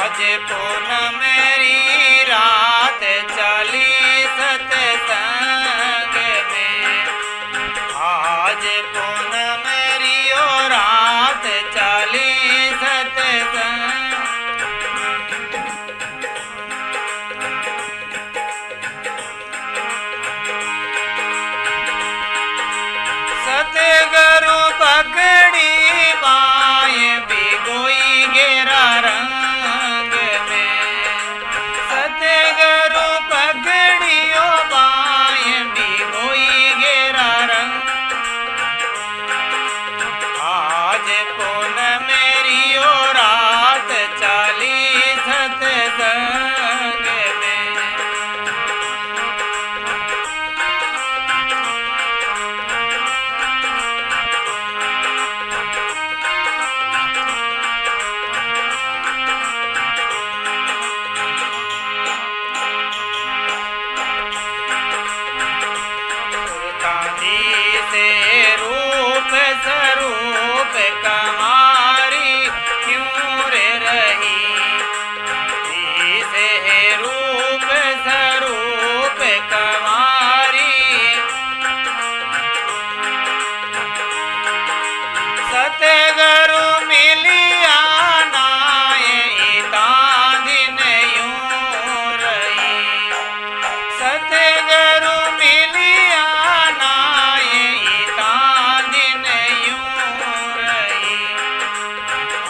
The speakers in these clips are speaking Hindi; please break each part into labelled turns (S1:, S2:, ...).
S1: आज पूनमेरी रात चली सत्संग में, आज पूनमेरी रात चली सत्संग। सतगुरु पकड़ी बाएं भिगोई गेरा रंग में, सतगुरु पकड़ियो बाएं भिगोई गेरा रंग। आज पूनमेरी रात चली सत्संग में। से रूप स्वरूप कमारी क्यों रे रही, से रूप स्वरूप कमारी। सतगुरु मिलिया नाए दिन यूं रही, सतगुरु मिलिया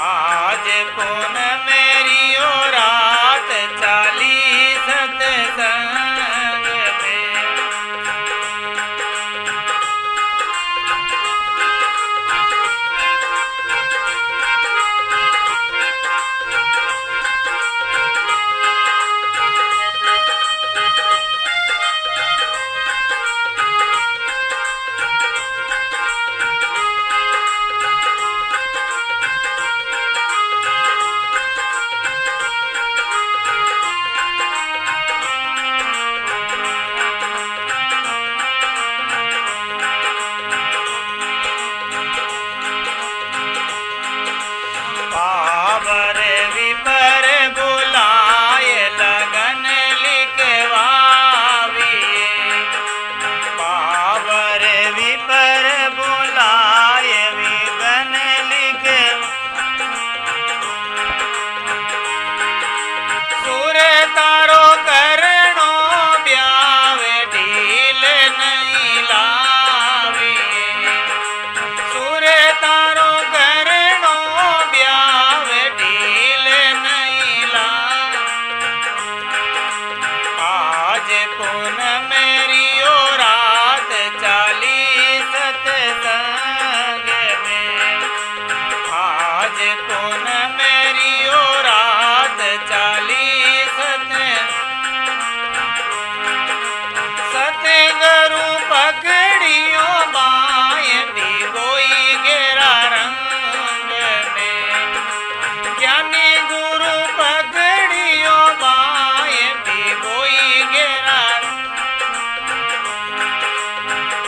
S1: आज पूनमेरी रात चली सत्संग में। पावर विपर बुलाए लगन लिखवाविए, पावर विपर बुलाए विगन लिख। सुर तारो करणो ब्यावे ढील नहीं लाविए, सुर तारो करणो ब्यावे ढील नहीं ला। आज पूनमेरी रात चली सत्संग में, आज पूनमेरी रात चली सतगुरु पकड़ियो बाएं भिगोई गेरा रंग में, ज्ञानी गुरु पकड़ियो बाएं भिगोई गेरा।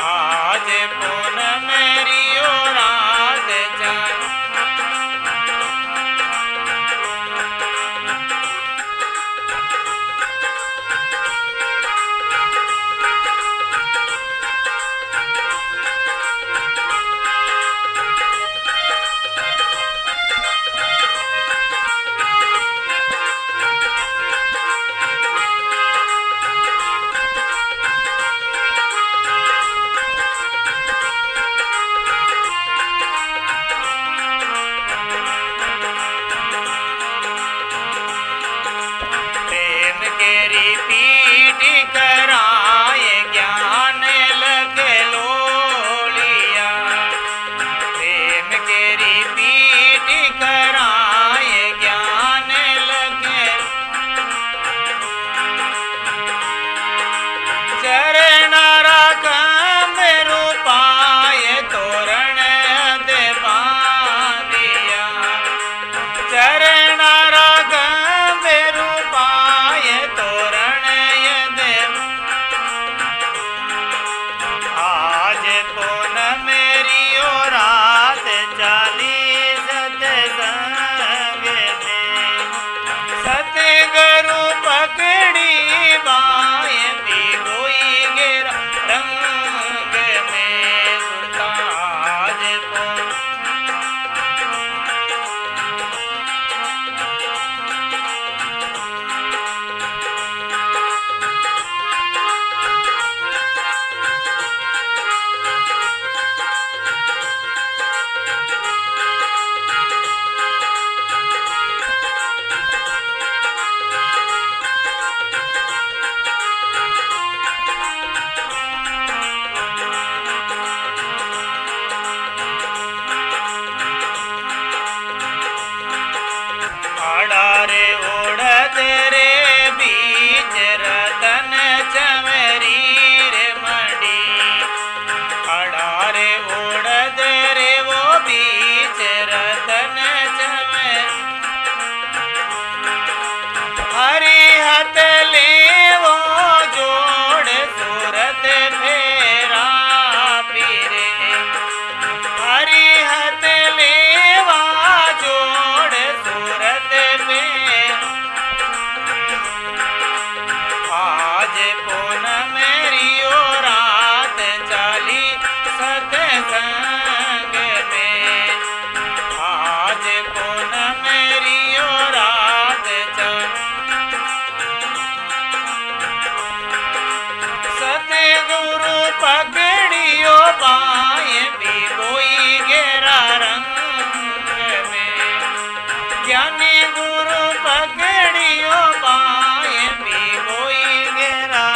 S1: आज पूनमेरी रात ज्ञानी गुरु पकड़ियो बाए भिगोई गेरा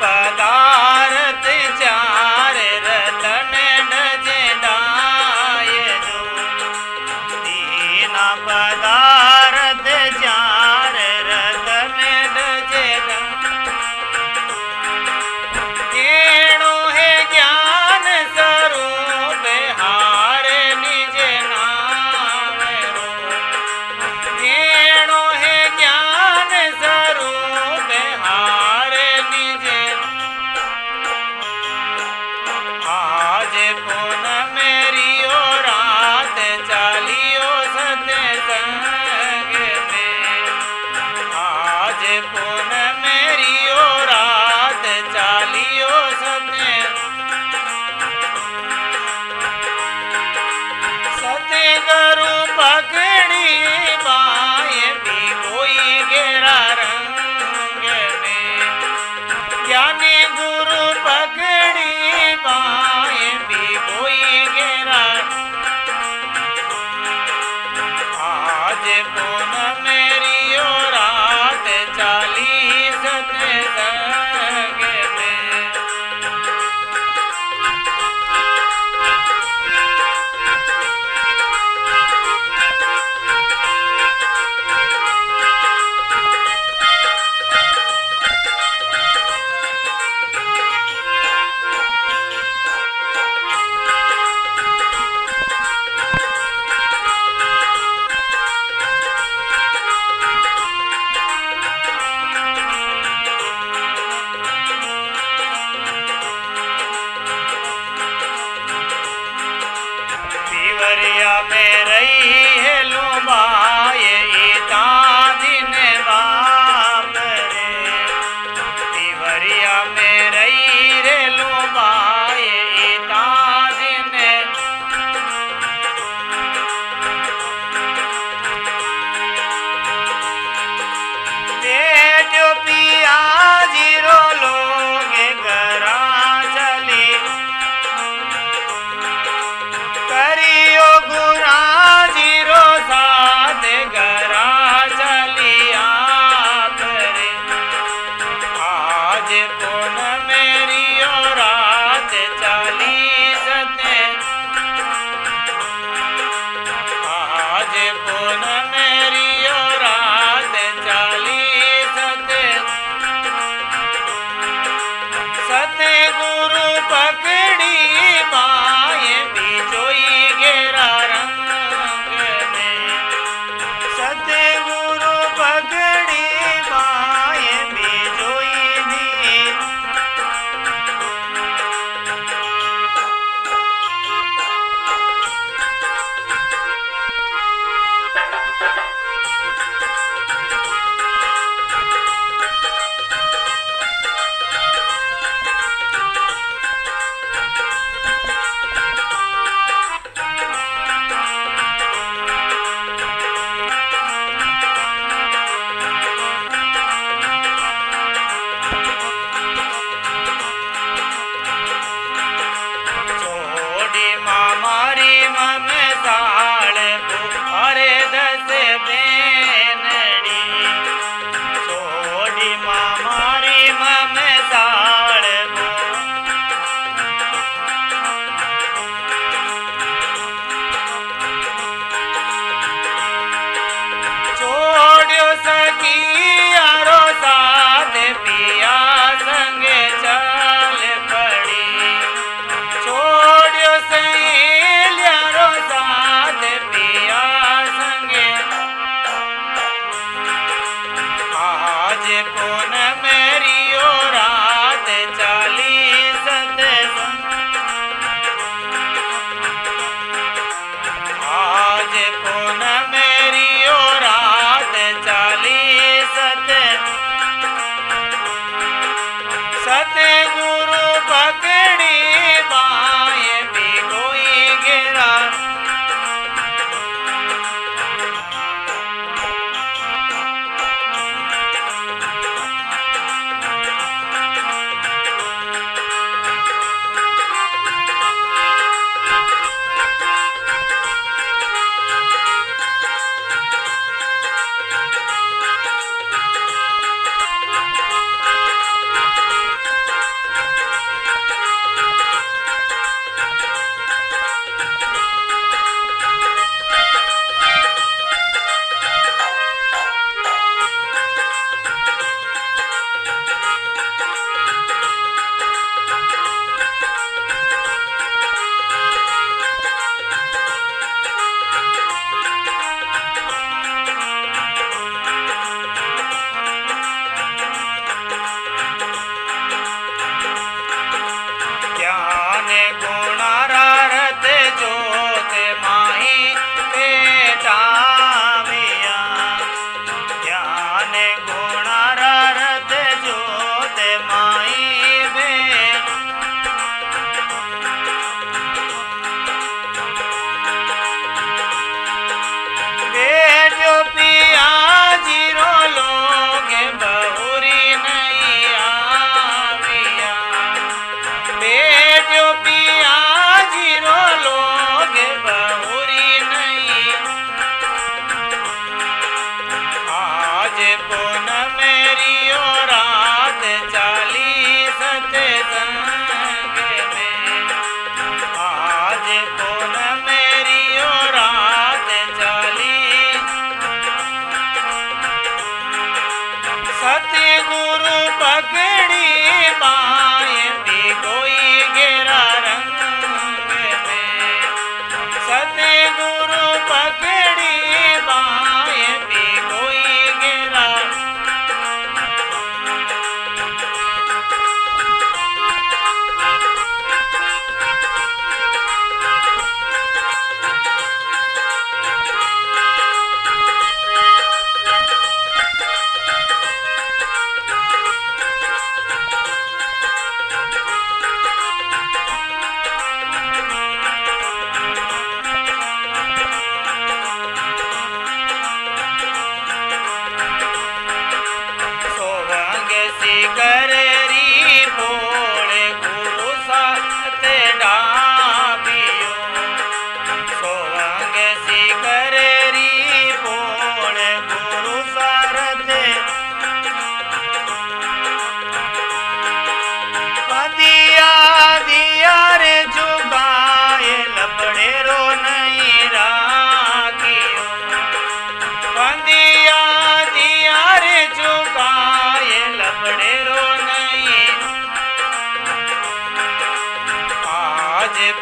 S1: पदार्थ चार रतन डजे डाय जो दीना पदार्थ चार रतन डजे केणो है ज्ञान स्वरूप हार निज नाम रो केणो है ज्ञान स्वरूप हार निज आज पुन मेरी ओ रात चालियो सत्संग में आज पुन मेरी ओ रात चालियो सतगुरु पकड़ी बाए भिगोई गेरा रंग में ज्ञानी गुरु पकड़ी बाए भिगोई गेरा आज पुन मेरी ओ रात चाली सत्संग में पिवरिया में रही है लुबाए इता दिन बाप रे पिवरिया में रही रे लुबाए इता दिन दे जो पिया जीरो लोग गरा चली करियो गुरा जीरो साथ गरा चलिया करे आज पुन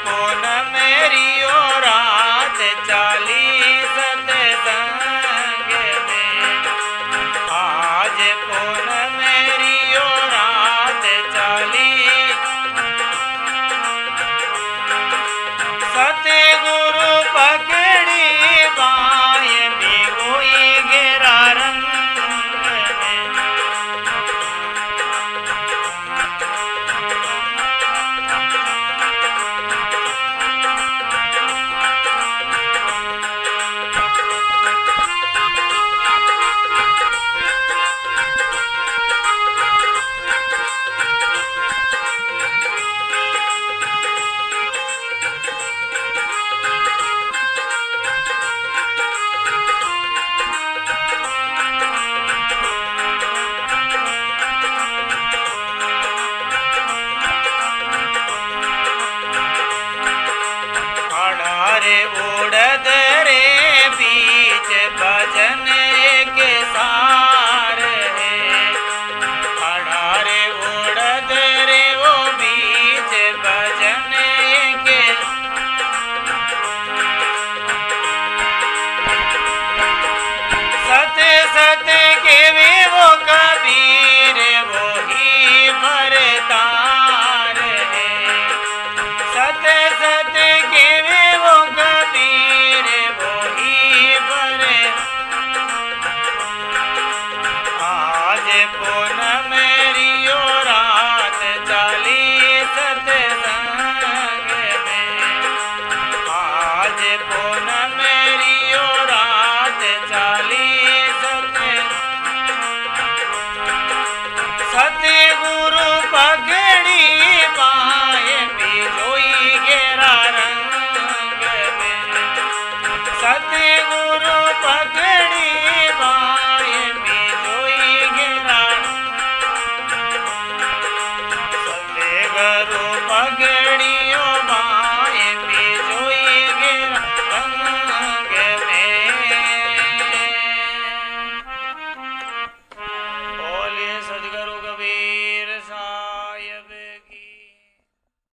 S1: कौन मेरी ओरा